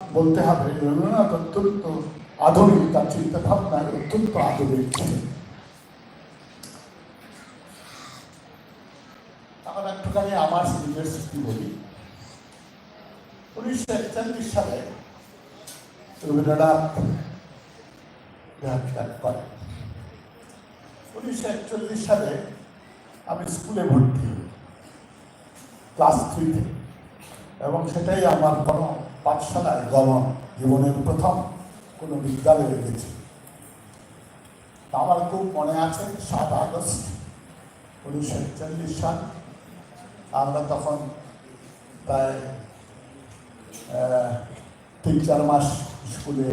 বলতে হবে রবীন্দ্রনাথ অত্যন্ত আধুনিক, তার চিন্তা ভাবনায় অত্যন্ত আধুনিক ছিলেন। আমার একটুখানি আমার নিজের স্মৃতি বলি। 1941 সালে রবীন্দ্রনাথ দেহাত্যাগ করেন। 1941 সালে আমি স্কুলে ভর্তি হই, ক্লাস 3 থেকে, এবং সেটাই আমার কোনো পাঠশালায় গমন, জীবনের প্রথম কোনো বিদ্যালয়ে গেছি। আমার খুব মনে আছে 7 আগস্ট 1941 সাল। আমরা তখন প্রায় 3-4 মাস স্কুলে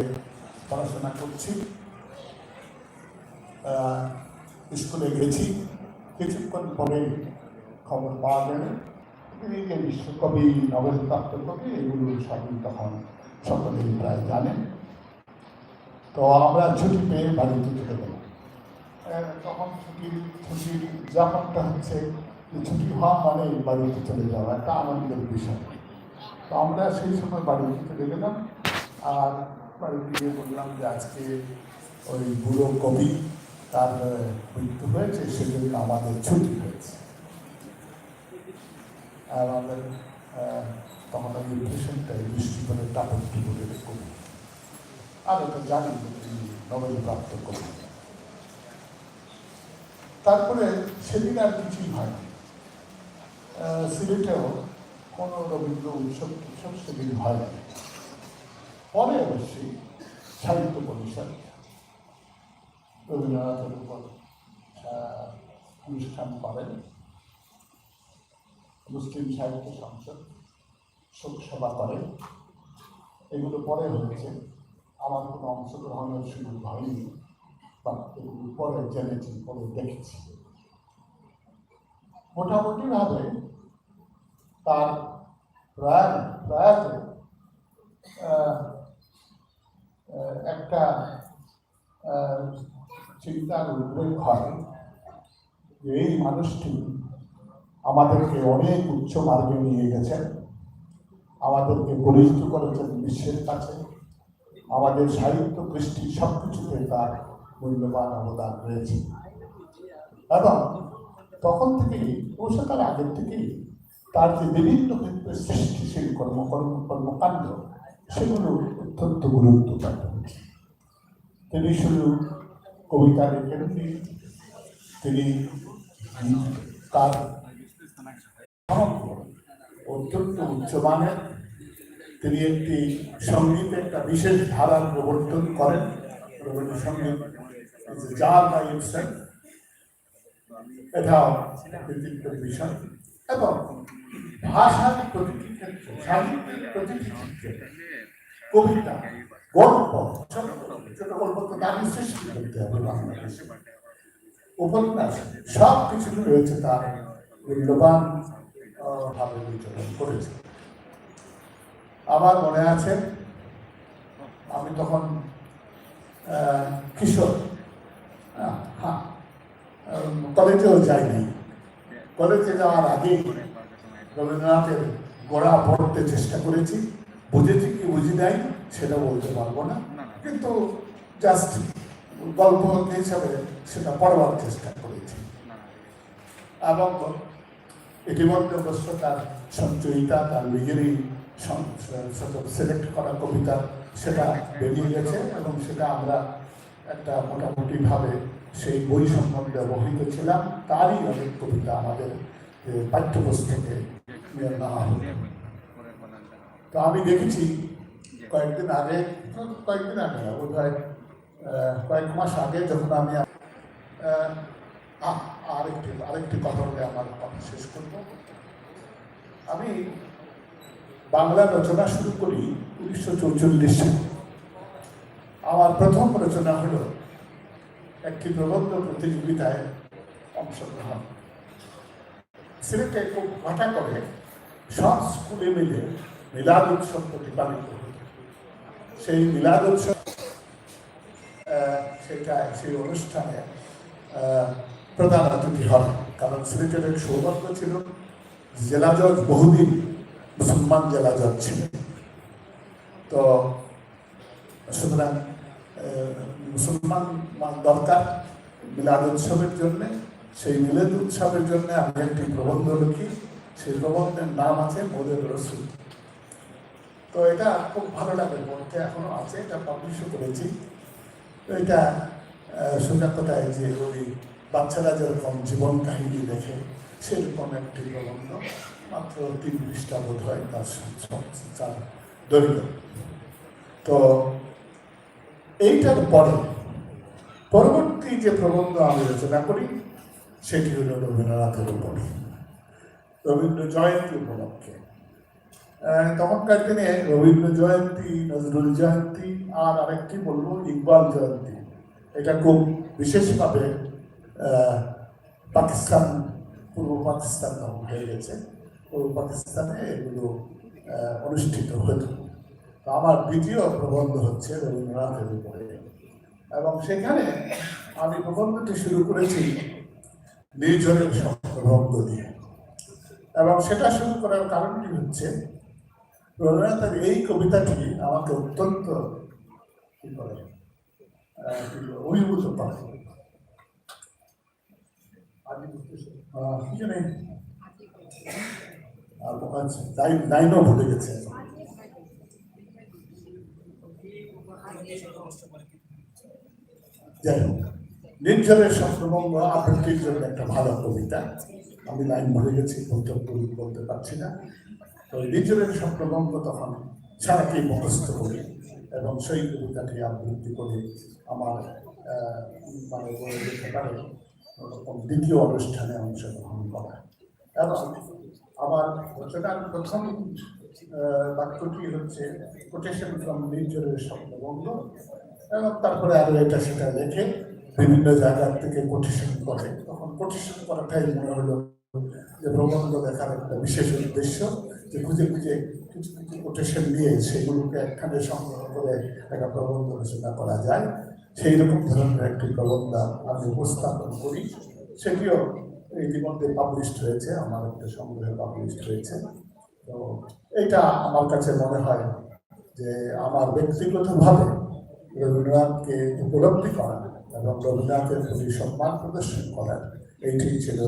পড়াশোনা করছি। স্কুলে গেছি, কিছুক্ষণ পরে খবর পাওয়া গেল তিনি যে বিশ্বকবি, নোবেল প্রাপ্ত কবি, এগুলো সবই তখন সকলেই প্রায় জানেন। তো আমরা ছুটি পেয়ে বাড়িতে চলে গেলাম। তখন ছুটির যখনটা হচ্ছে, ছুটি হওয়া মানে বাড়িতে চলে যাওয়া একটা আনন্দের বিষয়। তো আমরা সেই সময় বাড়িতে চলে গেলাম, আর বাড়িতে গিয়ে বললাম যে আজকে ওই বুড়ো কবি তার মৃত্যু হয়েছে, সেজন্য আমাদের ছুটি হয়েছে। আর আমাদের তখন ওই ইমপ্রেশনটা দৃষ্টিকোণে টাপট্টি বলে কবি, আর এটা জানি তিনি নোবেল প্রাপ্ত কবি। তারপরে সেদিন আর কিছুই হয়নি। সিলেটেও কোনো রবীন্দ্র উৎসব সেদিন হয়নি। পরে অবশ্যই সাহিত্য পরিষদ রবীন্দ্রনাথের উপর অনুষ্ঠান করেন, মুসলিম সাহিত্য সংসদ শোকসভা করেন, এগুলো পরে হয়েছে। আমার কোনো অংশগ্রহণের সুযোগ হয়নি, বা এগুলো পরে জেনেছি, পরে দেখেছি। মোটামুটিভাবে তার প্রয়াত একটা চিন্তার উদ্বেগ হয় যে এই মানুষটি আমাদেরকে অনেক উচ্চ মার্গে নিয়ে গেছেন, আমাদেরকে পরিচিত করেছেন বিশ্বের কাছে, আমাদের সাহিত্য কৃষ্টি সব কিছুতে তার মূল্যবান অবদান রয়েছে। এবং তখন থেকেই, অবশ্য তার আগের থেকেই, তার যে বিভিন্ন ক্ষেত্রে সৃষ্টিশীল কর্মকাণ্ড, সেগুলো অত্যন্ত গুরুত্ব পায়। তিনি শুধু কবিতা লেখেননি, তিনি তার অত্যন্ত উচ্চমানের। তিনি একটি সঙ্গীতে একটা বিশেষ ধারার প্রবর্তন করেন, রবীন্দ্রসঙ্গীত যার বাই ইটসেলফ, এটাও কৃতিত্বের বিষয়। এবং ভাষার প্রতিটি ক্ষেত্রে, সাহিত্যের প্রতিটি ক্ষেত্রে, কবিতা, গল্প, ছোট গল্প তো দাবি সৃষ্টি করতে হবে বাংলাদেশে, উপন্যাস, সব কিছু রয়েছে তার মূল্যবান ভাবে বিচরণ করেছে। আমার মনে আছে আমি তখন কিশোর, কলেজেও যাইনি। কলেজে যাওয়ার আগেই রবীন্দ্রনাথের গোড়া পড়তে চেষ্টা করেছি। বুঝেছি কি বুঝি নাই সেটা বলতে পারবো না, কিন্তু জাস্ট গল্প হিসাবে সেটা পড়বার চেষ্টা করেছি। এবং ইতিমধ্যে অবশ্য তার সঞ্চয়িতা, তার নিজেরই সিলেক্ট করা কবিতা, সেটা বেরিয়ে গেছে, এবং সেটা আমরা একটা মোটামুটিভাবে সেই বই সম্বন্ধে অবহিত ছিলাম। তারই অনেক কবিতা আমাদের পাঠ্যপুস্তকে নেওয়া হতো। তো আমি দেখেছি কয়েকদিন আগে বোধহয় কয়েক মাস আগে, যখন আমি আরেকটি কথা বলে আমার কথা শেষ করব। আমি বাংলা রচনা শুরু করি 1944 সালে। আমার প্রথম রচনা হলো একটি প্রবন্ধ প্রতিযোগিতায় অংশগ্রহণ। সিলেটে খুব ঘটা করে সব স্কুলে মিলে মিলাদ উৎসব প্রতিপালিত হতো। সেই মিলাদ উৎসব, সেই অনুষ্ঠানে প্রধান অতিথি হন। কারণ সিলেটের এক সৌভাগ্য ছিল, জেলা জজ বহুদিন মুসলমান জেলা জজ ছিলেন। তো সুতরাং মুসলমান দরকার মিলাদ উৎসবের জন্যে। সেই মিলাদ উৎসবের জন্য আমি একটি প্রবন্ধ লিখি, সেই প্রবন্ধের নাম আছে মোদের রসুল। তো এটা খুব ভালো লাগে পড়তে, এখনো আছে, এটা পাবলিশও করেছি। তো এটা সোজা কথায় যে ওই বাচ্চারা যেরকম জীবন কাহিনী দেখে সেরকম একটি প্রবন্ধ, মাত্র 3 পৃষ্ঠা বোধ হয় তার দৈর্ঘ্য। তো এইটার পরে পরবর্তী যে প্রবন্ধ আমি রচনা করি সেটি হল রবীন্দ্রনাথের উপরে, রবীন্দ্র জয়ন্তী উপলক্ষে। তখনকার দিনে রবীন্দ্র জয়ন্তী, নজরুল জয়ন্তী, আর আরেকটি বলবো ইকবাল জয়ন্তী, এটা খুব বিশেষভাবে পাকিস্তান, পূর্ব পাকিস্তান হয়ে গেছে, পূর্ব পাকিস্তানে এগুলো অনুষ্ঠিত হতো। তো আমার দ্বিতীয় প্রবন্ধ হচ্ছে রবীন্দ্রনাথের উপরে, এবং সেখানে আমি প্রবন্ধটি শুরু করেছি নির্ঝরের শব্দভঙ্গ দিয়ে। এবং সেটা শুরু করার কারণটি হচ্ছে রবীন্দ্রনাথের এই কবিতাটি আমাকে অত্যন্ত কি করে অভিভূত করে। লাইনও ভুলে গেছে। যাই হোক, নির্ঝরের স্বপ্নভঙ্গ আবৃত্তির জন্য একটা ভালো কবিতা, আমি লাইন ভুলে গেছি, বলতে পারছি না। তো নির্ঝরের স্বপ্নভঙ্গ তখন সারাকে মুখস্থ করি এবং সেই কবিতাটি আবৃত্তি করে আমার মানে বলে যেতে পারে দ্বিতীয় অনুষ্ঠানে অংশগ্রহণ করা। এবং আমার রচনার প্রথম বাক্যটি হচ্ছে কোটেশন ফ্রম নির্ঝরের স্বপ্নভঙ্গ, এবং তারপরে আরো এটা সেটা লেখে বিভিন্ন জায়গার থেকে কোটেশন করে। তখন কোটেশন করাটাই মনে হলো যে প্রবন্ধ লেখার একটা বিশেষ উদ্দেশ্য, যে খুঁজে খুঁজে কিছু কিছু কোটেশন নিয়ে সেগুলোকে একখানে সংগ্রহ করে একটা প্রবন্ধ রচনা করা যায়। সেই রকম ধরনের একটি প্রবন্ধ আমি উপস্থাপন করি, সেটিও ইতিমধ্যে পাবলিশড হয়েছে, আমার একটা সংগ্রহে পাবলিশড হয়েছে। তো এইটা আমার কাছে মনে হয় যে আমার ব্যক্তিগতভাবে রবীন্দ্রনাথকে উপলব্ধি করা এবং রবীন্দ্রনাথের প্রতি সম্মান প্রদর্শন করা, এইটি ছিল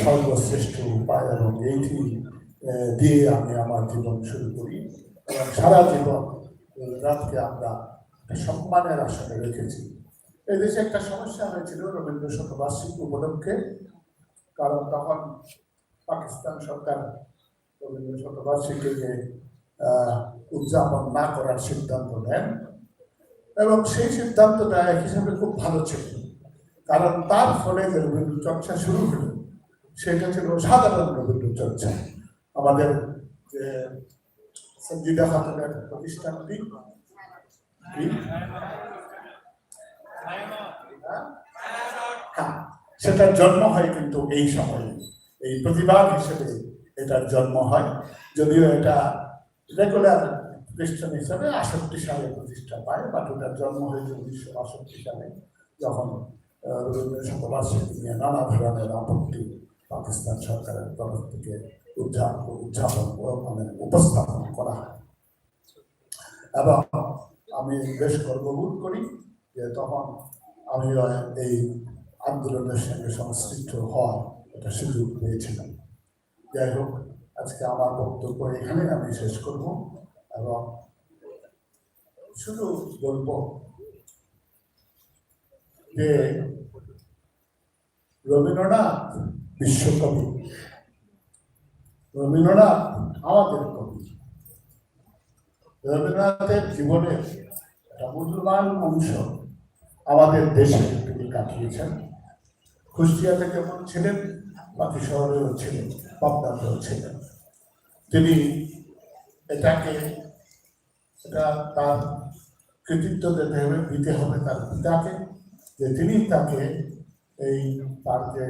সর্বশ্রেষ্ঠ উপায়, এবং এইটি দিয়ে আমি আমার জীবন শুরু করি। এবং সারা জীবন রবীন্দ্রনাথকে আমরা সম্মানের আসনে রেখেছি। এই দেশে একটা সমস্যা হয়েছিল রবীন্দ্র শতবার্ষিকী উপলক্ষে, কারণ তখন পাকিস্তান সরকার রবীন্দ্র শতবার্ষিকীকে উদযাপন না করার সিদ্ধান্ত নেন, এবং সেই সিদ্ধান্তটা এক হিসাবে খুব ভালো ছিল, কারণ তার ফলে যে রবীন্দ্র চর্চা শুরু হলো সেটা ছিল সাধারণ রবীন্দ্র চর্চা। আমাদের যে সঞ্জিদা খাতুনের প্রতিষ্ঠানটি সেটার জন্ম হয় কিন্তু এই সময়ে, এই প্রতিবাদ হিসেবে এটার জন্ম হয়। যদিও এটা রেগুলার প্রতিষ্ঠান হিসাবে 68 সালে প্রতিষ্ঠা পায়, বাট ওটার জন্ম হয়েছে 1968 সালে, যখন রবীন্দ্র শতবার্ষিকী নিয়ে নানা ধরনের আপত্তি পাকিস্তান সরকারের তরফ থেকে উপস্থাপন করা হয়। এবং আমি বেশ গর্ববোধ করি যে তখন আমি এই আন্দোলনের সঙ্গে সংশ্লিষ্ট হওয়ার একটা সুযোগ পেয়েছিলাম। যাই হোক, আজকে আমার বক্তব্য এখানে আমি শেষ করব, এবং শুধু বলবো যে রবীন্দ্রনাথ বিশ্বকবি, রবীন্দ্রনাথ আমাদের কবি। রবীন্দ্রনাথের জীবনের একটা মূল্যবান অংশ আমাদের দেশে তিনি কাটিয়েছেন। কুষ্টিয়াতে যেমন ছিলেন, বাকি শহরেও ছিলেন, পাবনাতেও ছিলেন। তিনি এটা তার কৃতিত্ব দিতে হবে তার পিতাকে, যে তিনি তাকে এই তার যে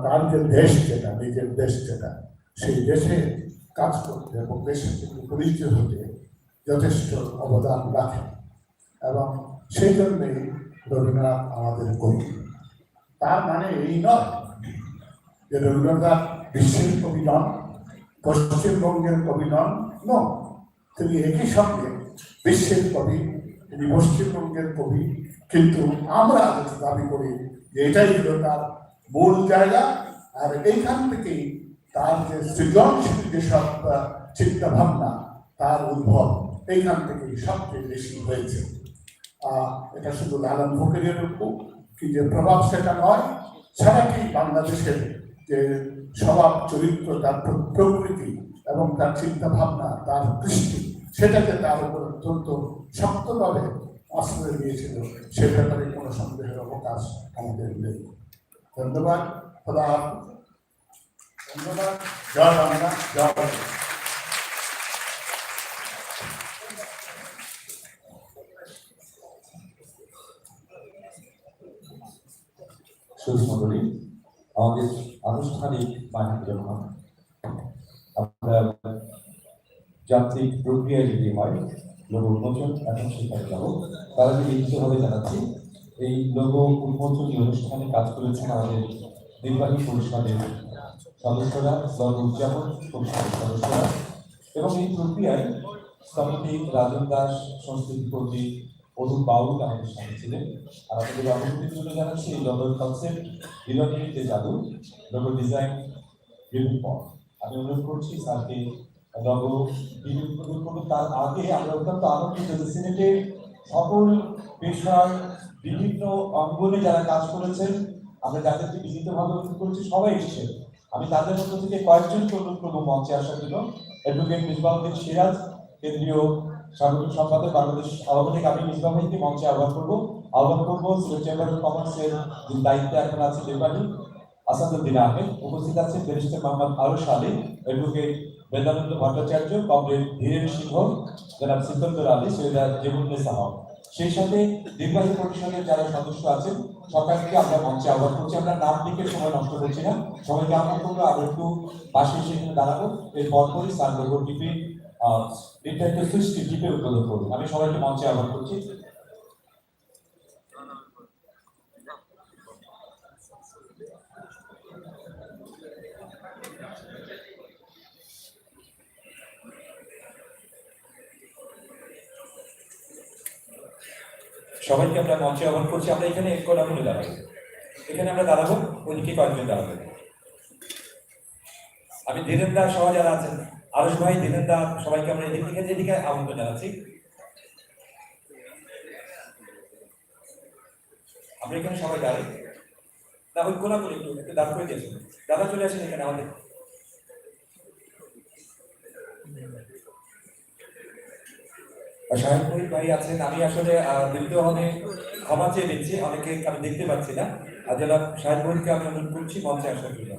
তার যে দেশ যেটা, নিজের দেশ যেটা, সেই দেশে কাজ করতে এবং দেশের থেকে পরিচয় হতে যথেষ্ট অবদান রাখেন। এবং সেই জন্যই রবীন্দ্রনাথ আমাদের কবি। তার মানে এই নয় যে রবীন্দ্রনাথ বিশ্বের কবি নন, পশ্চিমবঙ্গের কবি নন। তিনি একই সঙ্গে বিশ্বের কবি, তিনি পশ্চিমবঙ্গের কবি, কিন্তু আমরা দাবি করি যে এটাই হলো তার মূল জায়গা। আর এইখান থেকেই তার যে সৃজনশীল যেসব চিন্তা ভাবনা তার উদ্ভব এইখান থেকেই সবচেয়ে বেশি হয়েছে। এটা শুধু লালন ফকিরের উপর কি যে প্রভাব সেটা নয়, সারাটি বাংলাদেশের যে স্বভাব চরিত্র, তার প্রকৃতি এবং তার চিন্তা ভাবনা, তার দৃষ্টি, সেটাকে তার উপর অত্যন্ত শক্তভাবে আশ্রয় দিয়েছিল, সে ব্যাপারে কোনো সন্দেহের অবকাশ আমাদের নেই। ধন্যবাদ। খোদা হাফেজ। ধন্যবাদ। জয় বাংলা, জয় বাংলা। সুধীমণ্ডলী, আমাদের আনুষ্ঠানিক বাহিনী যখন আমরা যান্ত্রিক প্রক্রিয়া যদি হয় লোগো উন্মোচন, এখন সেখানে যাব। তারা যদি লিখিতভাবে জানাচ্ছি, এই লোগো উন্মোচন অনুষ্ঠানে কাজ করেছেন আমাদের নির্বাহী পরিষদের সদস্যরা, লোগো উদযাপন পরিষদের সদস্যরা, এবং এই প্রক্রিয়ায় স্থপতি রাজন দাস, সংস্কৃতি কর্মী অরুণ বাউল আমাদের সাথে ছিলেন। আর আপনাদের অবগতির জন্য জানাচ্ছি, এই লোগোর কনসেপ্ট বিলনিতে জাদু, লোগো ডিজাইন রিভিউ পয়েন্ট। আমি অনুরোধ করছি স্যারকে লোগো রিভিউ করুন। তার আগে আমরা অত্যন্ত আনন্দিত যে সিনেটের সকল পেশার বিভিন্ন অঙ্গনে যারা কাজ করেছেন, আমরা যাদেরকে বিনীতভাবে অনুরোধ করছি সবাই এসেছেন। আমি তাদের মধ্য থেকে কয়েকজনকে অনুরোধ করবো মঞ্চে আসার জন্য। অ্যাডভোকেট মিসবাউদ্দিন সিরাজ, কেন্দ্রীয় সাংগঠনিক সম্পাদক বাংলাদেশ আওয়ামী লীগ, আমি মিসবাহ ভাইকে মঞ্চে আহ্বান করবো। সিলেট চেম্বার অফ কমার্সের দায়িত্বে এখন আছে নির্বাহী আসাদুদ্দিন আহমেদ। উপস্থিত আছেন ব্যারিস্টার মোহাম্মদ আরশ আলী, অ্যাডভোকেট বেদানন্দ ভট্টাচার্য, কমরেড ধীরেন সিংহ, জনাব সিকন্দর আলী, সৈয়দা জেবুন্নেসা হক। সেই সাথে নির্বাহী পরিষদের যারা সদস্য আছেন সকালকে আমরা মঞ্চে আহ্বান করছি। আমরা নাম লিখে সময় নষ্ট করছি না, সবাইকে আহ্বান করবো। আরো একটু পাশে এসে দাঁড়াবো। এর পরপরই স্যার লোগো টিপি নির্ধারিত সুইচটি টিপে উদ্বোধন করবো। আমি সবাইকে মঞ্চে আহ্বান করছি। সবাইকে আমরা মঞ্চে আহ্বান করছি। আমরা এখানে এক কোণে দাঁড়াবো, এখানে আমরা দাঁড়াবো, ওইদিকে কয়েকজন দাঁড়াবো। আমি ধীরেন দা সহ যারা আছেন, আরশ ভাই, ধীরেন দা, সবাইকে আমরা এদিকে আমন্ত্রণ জানাচ্ছি। আমরা এখানে সবাই দাঁড়াই না, ওই কোনা করে একটু দাঁড় করে দিয়েছেন। দাদা চলে আসেন এখানে আমাদের। শাহিদ ভাই আছেন। আমি আসলে দীর্ঘভাবে ক্ষমা চেয়ে দিচ্ছি, অনেকে আমি দেখতে পাচ্ছি না। আর যারা শাহিদ ভাইকে আমি অনুরোধ করছি মঞ্চে আসার জন্য।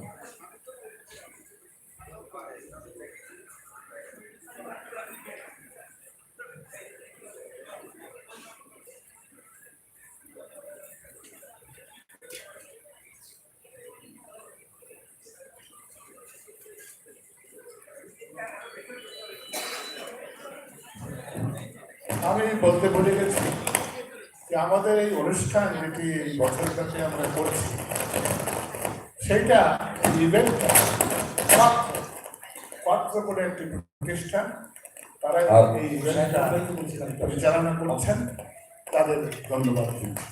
আমি বলতে ভুলে গেছি যে আমাদের এই অনুষ্ঠান যেটি বছর কাছে আমরা করছি, সেইটা ইভেন্টটা পাত্র করে একটি প্রতিষ্ঠান, তারা এই ইভেন্টটা পরিচালনা করছেন, তাদের ধন্যবাদ দিচ্ছি।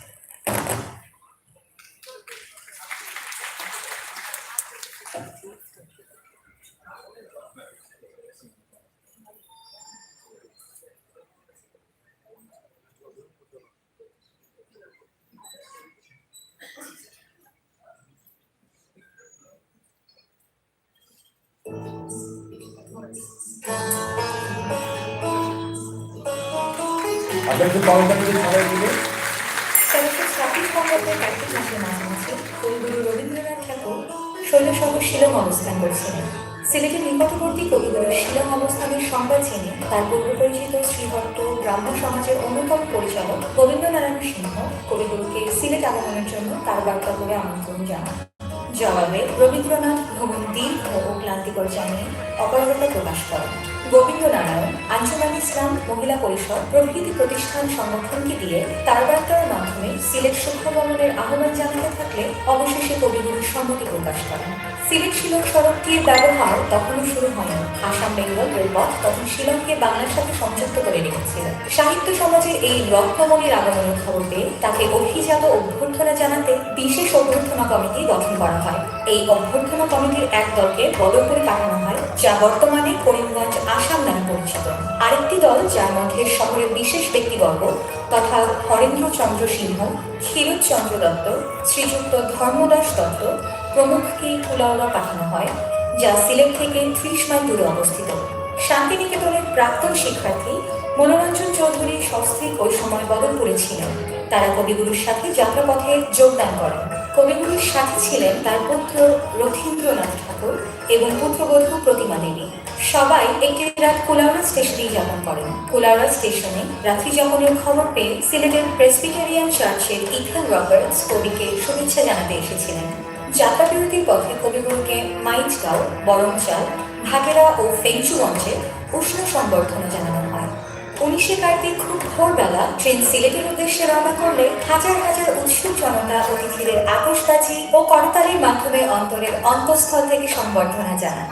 রবীন্দ্রনাথ ঠাকুর শৈলশহর শিলং অবস্থান করছিলেন। সিলেটের নিকটবর্তী কবিগুরু শিলং অবস্থানের সংবাদ জেনে তার পূর্ব পরিচিত শ্রীভট্ট ব্রাহ্ম সমাজের অন্যতম পরিচালক গোবিন্দনারায়ণ সিংহ কবিগুরুকে সিলেট আগমনের জন্য তার বার্তা করে আমন্ত্রণ জানান। জবাবে রবীন্দ্রনাথ ভ্রমণ দীর্ঘ ও ক্লান্তিকর জানিয়ে অপারগতা প্রকাশ করেন। গোবিন্দ নারায়ণ, আঞ্জুমান ইসলাম মহিলা পরিষদ প্রভৃতি প্রতিষ্ঠান সংগঠনকে দিয়ে তারবার্তার মাধ্যমে সিলেট শুভভ্রমণের আহ্বান জানাতে থাকলে অবশেষে কবিগুরু সম্মতি প্রকাশ করেন। সিলেট শিলং সড়কটির ব্যবহার তখনও শুরু হয়নি। আসাম বেঙ্গল রেলপথ তখন শিলংকে বাংলার সাথে সংযুক্ত করে রেখেছিল। সাহিত্য সমাজের এই রত্নমণির আগমনের খবর পেয়ে তাকে অভিজাত অভ্যর্থনা জানাতে বিশেষ অভ্যর্থনা কমিটি গঠন করা হয়। এই অভ্যর্থনা কমিটির এক দলকে বদরপুরে পাঠানো হয়, যা বর্তমানে করিমগঞ্জ আসাম নামে পরিচিত। আরেকটি দল, যার মধ্যে শহরের বিশেষ ব্যক্তিবর্গ তথা হরেন্দ্র চন্দ্র সিংহ, ক্ষীরোদ চন্দ্র দত্ত, শ্রীযুক্ত ধর্মদাস দত্ত প্রমুখকে কুলাউড়া পাঠানো হয়, যা সিলেট থেকে 30 মাইল দূরে অবস্থিত। শান্তিনিকেতনের প্রাক্তন শিক্ষার্থী মনোরঞ্জন চৌধুরী সস্ত্রীক ওই সময় বদরপুরে ছিলেন। তারা কবিগুরুর সাথে যাত্রাপথে যোগদান করেন। কবিগুরুর সাথে ছিলেন তার পুত্র রথীন্দ্রনাথ ঠাকুর এবং পুত্রবধূ প্রতিমা দেবী। সবাই একটি রাত কুলাউড়া স্টেশনেই যাপন করেন। কুলাউড়া স্টেশনে রাত্রি যাপনের খবর পেয়ে সিলেটের প্রেসবিটেরিয়ান চার্চের ইথান রবার্টস কবিকে শুভেচ্ছা জানাতে এসেছিলেন। যাত্রাবিরতির পথে কবিগুরুকে মাইজগাঁও, বরমচাল, ভাগেরা ও ফেঞ্চুগঞ্জে উষ্ণ সংবর্ধনা জানানো হয়। 19শে কার্তিক খুব ভোরবেলা ট্রেন সিলেটের উদ্দেশ্যে রওনা করলে হাজার হাজার উৎসুক জনতা অতিথিদের আতশবাজি ও করতালির মাধ্যমে অন্তরের অন্তঃস্থল থেকে সংবর্ধনা জানান।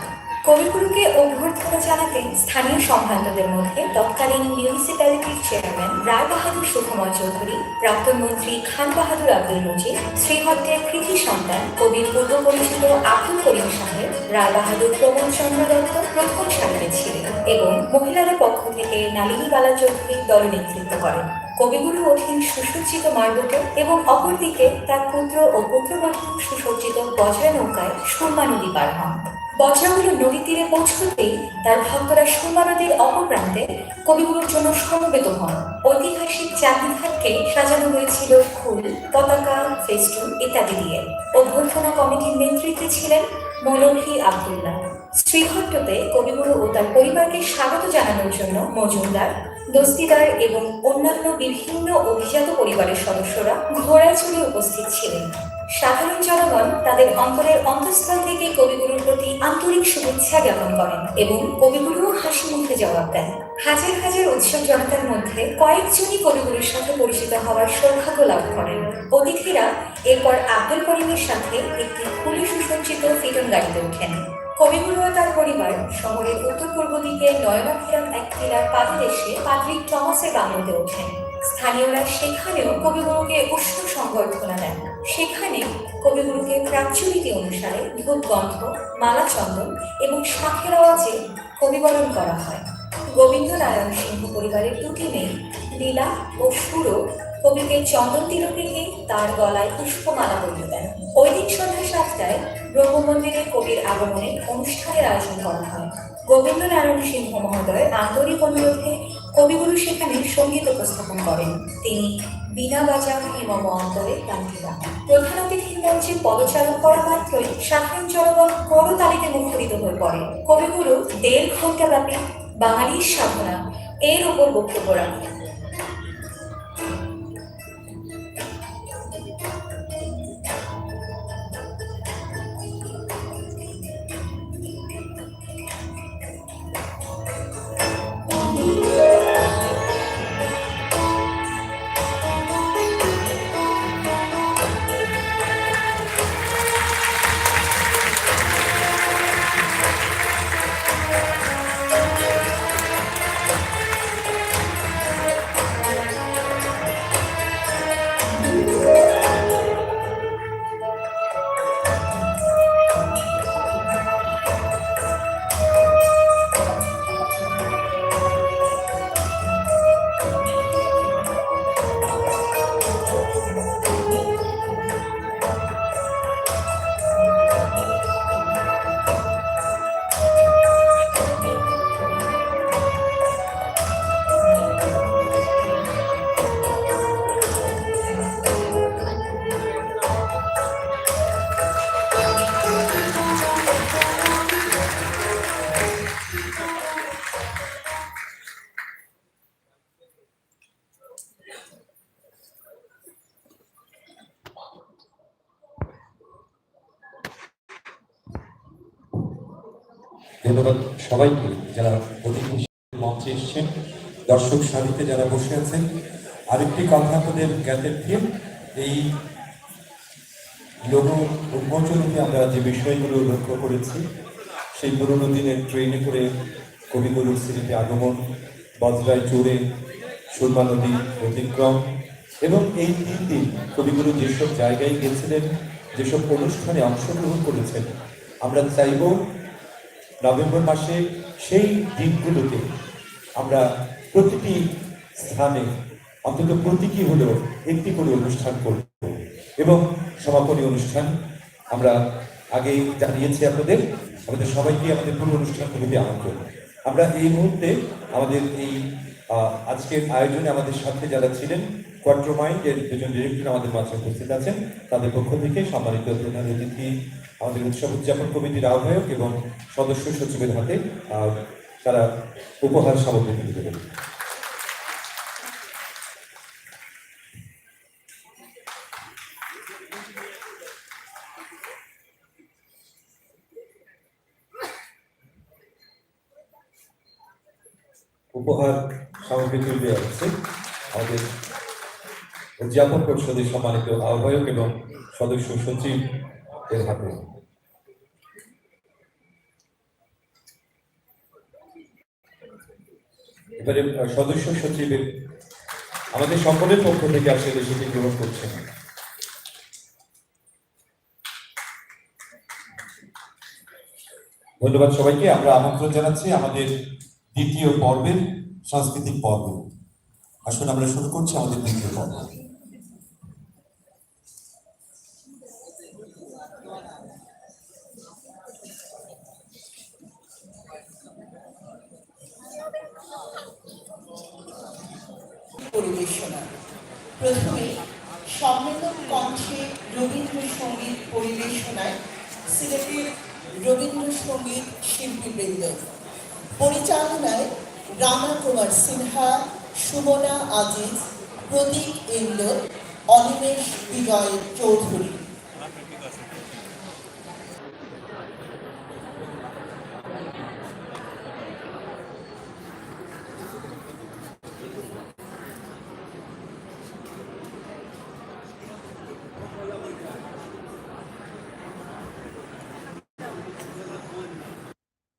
কবিগুরুকে অভ্যর্থনা জানাতে স্থানীয় সম্ভ্রান্তদের মধ্যে তৎকালীন মিউনিসিপ্যালিটির চেয়ারম্যান রায় বাহাদুর সুকুমার চৌধুরী, প্রাক্তন মন্ত্রী খান বাহাদুর আব্দুল মজিদ, শ্রীহট্টের কৃতি সন্তান কবির পূর্ব পরিচিত আব্দুল করিম সাহেব, রায় বাহাদুর প্রমোদ চন্দ্র দত্ত প্রথম সারিতে ছিলেন এবং মহিলাদের পক্ষ থেকে নালিনী বালা চৌধুরী দলনেতৃত্ব করেন। কবিগুরু অধীন সুসজ্জিত মার্বত এবং অপরদিকে তার পুত্র ও পুত্রবধূ সুসজ্জিত বজরা নৌকায় সুরমা নদী পার হন। বজরাগুলো নদী তীরে পৌঁছতেই তার ভক্তরা সুরমা নদীর অপর প্রান্তে কবিগুরুর জন্য সমবেত হন। ঐতিহাসিক চাঁদিঘাটকে সাজানো হয়েছিল ফুল, পতাকা, ফেস্টুন ইত্যাদি দিয়ে। অভ্যর্থনা কমিটির নেতৃত্বে ছিলেন মৌলভী আব্দুল্লাহ। শ্রীহট্টতে কবিগুরু ও তার পরিবারকে স্বাগত জানানোর জন্য মজুমদার, দস্তিদার এবং অন্যান্য বিভিন্ন অভিজাত পরিবারের সদস্যরা ঘোড়ায় চড়ে উপস্থিত ছিলেন। সাধারণ জনগণ তাদের অন্তরের অন্তঃস্থল থেকে কবিগুরুর প্রতি আন্তরিক শুভেচ্ছা জ্ঞাপন করেন এবং কবিগুরুও হাসি মুখে জবাব দেন। হাজার হাজার উৎসব জনতার মধ্যে কয়েকজনই কবিগুরুর সাথে পরিচিত হওয়ার সৌভাগ্য লাভ করেন। অতিথিরা এরপর আব্দুল করিমের সাথে একটি ফুলে সুসজ্জিত ফিটন গাড়িতে ওঠেন। কবিগুরু ও তার পরিবার শহরের উত্তর পূর্ব দিকে নয়নাভিরাম এক টিলার পাদে এসে পাদ্রিক টমাসের বাংলোতে ওঠেন। স্থানীয়রা সেখানেও কবিগুরুকে উষ্ণ সংবর্ধনা দেন। সেখানে কবিগুরুকে প্রাচ্যরীতি অনুসারে ধূপগন্ধ, মালা চন্দন এবং শাঁখের আওয়াজে কবিবরণ করা হয়। গোবিন্দ নারায়ণ সিংহ পরিবারের দুটি মেয়ে লীলা ও সুরো কবিকে চন্দন তিলক রেখে তার গলায় পুষ্পমালা পরিয়ে দেন। ওই দিন সন্ধ্যা 7টায় ব্রহ্মমন্দিরে কবির আগমনে অনুষ্ঠানের আয়োজন করা হয়। গোবিন্দ নারায়ণ সিংহ মহোদয়ের আন্তরিক অনুরোধে কবিগুরু সেখানে সঙ্গীত উপস্থাপন করেন। তিনি বীণা বাজান হিমম অন্তরে গান। প্রধান অতিথির মঞ্চে পদচারণ করা মাত্রই সাধারণ জনগণ করতালিতে মুখরিত হয়ে পড়ে। কবিগুরু 1.5 ঘণ্টা ব্যাপী বাঙালির সাধনা এর উপর বক্তব্য রাখেন। ধন্যবাদ সবাইকে যারা অতিথি হিসেবে মঞ্চে এসেছেন, দর্শক সারিতে যারা বসে আছেন। আরেকটি কথা আপনাদের জ্ঞাতার্থে, এই লোগো উন্মোচনকে আমরা যে বিষয়গুলো লক্ষ্য করেছি, সেই পুরোনো দিনের ট্রেনে করে কবিগুরুর স্মৃতিতে আগমন, বজরায় চড়ে সুরমা নদী অতিক্রম, এবং এই 3 দিন কবিগুরু যেসব জায়গায় গেছিলেন, যেসব অনুষ্ঠানে অংশগ্রহণ করেছেন, আমরা চাইব নভেম্বর মাসে সেই দিনগুলোতে আমরা প্রতিটি স্থানে অন্তত প্রতীকী হলেও একটি করে অনুষ্ঠান করব, এবং সমাপনী অনুষ্ঠান আমরা আগেই জানিয়েছি আপনাদের সবাইকে আমাদের পুরো অনুষ্ঠানগুলিতে আমন্ত্রণ। আমরা এই মুহূর্তে আমাদের এই আজকের আয়োজনে আমাদের সাথে যারা ছিলেন, কোয়াট্রো মাইন্ডের দুজন ডিরেক্টর আমাদের মাঝে উপস্থিত আছেন, তাদের পক্ষ থেকে সম্মানিত প্রধান অতিথি আমাদের উৎসব উদযাপন কমিটির আহ্বায়ক এবং সদস্য সচিবের হাতে তারা উপহার সামগ্রী তুলে দেবেন। উপহার সামগ্রী তুলে দেওয়া হচ্ছে আমাদের উদযাপন পরিষদের সম্মানিত আহ্বায়ক এবং সদস্য সচিব এর হাতে। এবারে সদস্য সচিবের আমাদের সকলের পক্ষ থেকে আসলে সেটি গ্রহণ করছেন। ধন্যবাদ সবাইকে। আমরা আমন্ত্রণ জানাচ্ছি আমাদের দ্বিতীয় পর্বের সাংস্কৃতিক পর্বে। আসলে আমরা শুরু করছি আমাদের দ্বিতীয় পর্ব। পরিবেশনা। প্রথমে সম্মেলন কণ্ঠে রবীন্দ্রসঙ্গীত পরিবেশনায় সিলেটের রবীন্দ্রসঙ্গীত শিল্পীবৃন্দ, পরিচালনায় রানা কুমার সিনহা, সুমনা আজিজ, প্রতীক ইন্দ্র, অনিমেষ বিজয় চৌধুরী।